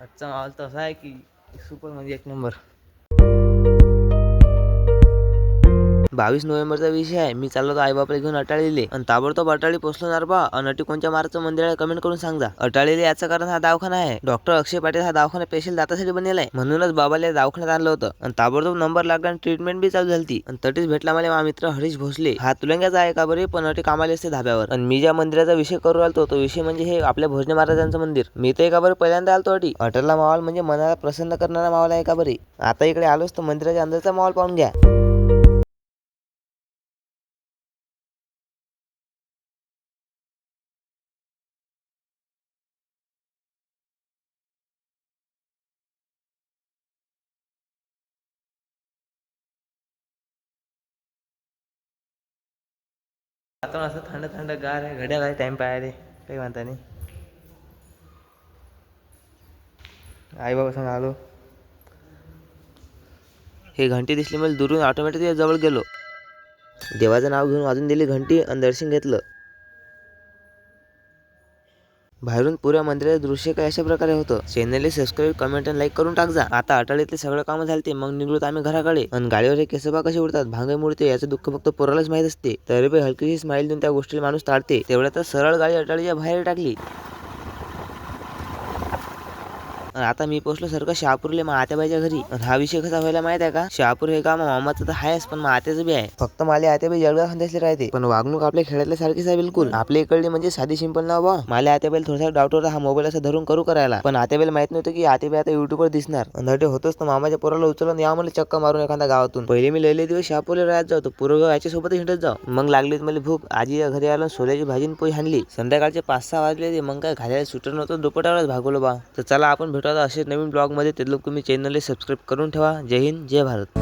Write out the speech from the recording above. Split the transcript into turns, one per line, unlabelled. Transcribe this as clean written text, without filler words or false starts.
आजचा माहोल तसा आहे की सुपर म्हणजे एक नंबर. 22 नोव्हेंबरचा विषय आहे. मी चाललो आईबापाला घेऊन अटाळीले आणि ताबडतोब अटाळी पोचलो नारबा. आणि अटी कोणत्या मार्गचं मंदिर आहे कमेंट करून सांगा. अटाळीले याचं कारण हा दवाखाना आहे. डॉक्टर अक्षय पाटील हा दवाखाना स्पेशल दातासाठी बनलेला आहे. म्हणूनच बाबाला दवाखान्यात आणलं होतं आणि ताबडतोब नंबर लागला आणि ट्रीटमेंट बी चालू झाली. आणि तटीच भेटला मला माझा मित्र हरीश भोसले. हा तुलंग्याचा आहे का बरे, पण अटी कामाला असते धाब्यावर. आणि मी ज्या मंदिराचा विषय करू आलतो तो विषय म्हणजे हे आपल्या भोजने महाराजांचं मंदिर. मी तर एका बरे पहिल्यांदा आलतो अटी. अटलला माहोल म्हणजे मनाला प्रसन्न करणारा माहोल आहे का बरे. आता इकडे आलोच तर मंदिराच्या अंदरचा माहोल पाहून घ्या. आता असं थंड थंड गार आहे. घड्याळ आहे टाइम पाहायला काही म्हणता नाही. आई बाबा सांग आलो. हे घंटी दिसली मला दुरून ऑटोमॅटिक जवळ गेलो. देवाचं नाव घेऊन वाजून दिली घंटी आणि दर्शन घेतलं. बाहेरून पुऱ्या मंदिराचं दृश्य काय अशा प्रकारे होतं. चॅनलला सबस्क्राईब कमेंट आणि लाईक करून टाक जा. आता अटाळीतले सगळं काम झालते. मग निघलो आम्ही घराकडे. आणि गाडीवर हे केसबा कसे उडतात भांगे मुडते याचं दुःख फक्त पोरालाच माहित असते. तरी पण हलकीशी स्माईल देऊन त्या गोष्टीला माणूस टाळते. तेवढ्यात सरळ गाडी अटाळीच्या बाहेर टाकली. आता मी पोहोचलो सारखं शहापूरले मग आत्याबाईच्या घरी. हा विषय कसा व्हायला माहित आहे का. शहापूर हे गाव मामाचं तर आहेच पण आत्याचं बी आहे. फक्त मला आत्याबाई जळगाव खांद्यासले राहते. पण वागणूक आपल्या खेड्यातल्या सारखीच आहे बिलकुल. आपल्या इकडली म्हणजे साधी सिंपल नाव बा. मला आत्याबाईला थोडासा डाऊट होता हा मोबाईल असं धरून करू करायला. पण आत्याबाईला माहित नव्हतं की आत्याबाई आता युट्यूबवर दिसणार. नटे होतच तर मामाच्या पोराला उचलून या मला चक्का मारून एखाद्या गावातून. पहिले मी लय दिवस शहापूरला राहत जातो. पुरगाव याच्यासोबत हिंडत जाऊ. मग लागलीच मला भूक. आजीच्या घरी आलो सोल्याची भाजी पोळी हाणली. संध्याकाळचे 5-6 वाजले. मग काय घालायला सुटर नव्हतं दुपटावरच भागवलो बा. तर चला आपण भेटू आता असेच नवीन ब्लॉग मध्ये. ते लोक तुम्ही चॅनलला सबस्क्राईब करून ठेवा. जय हिंद जय भारत.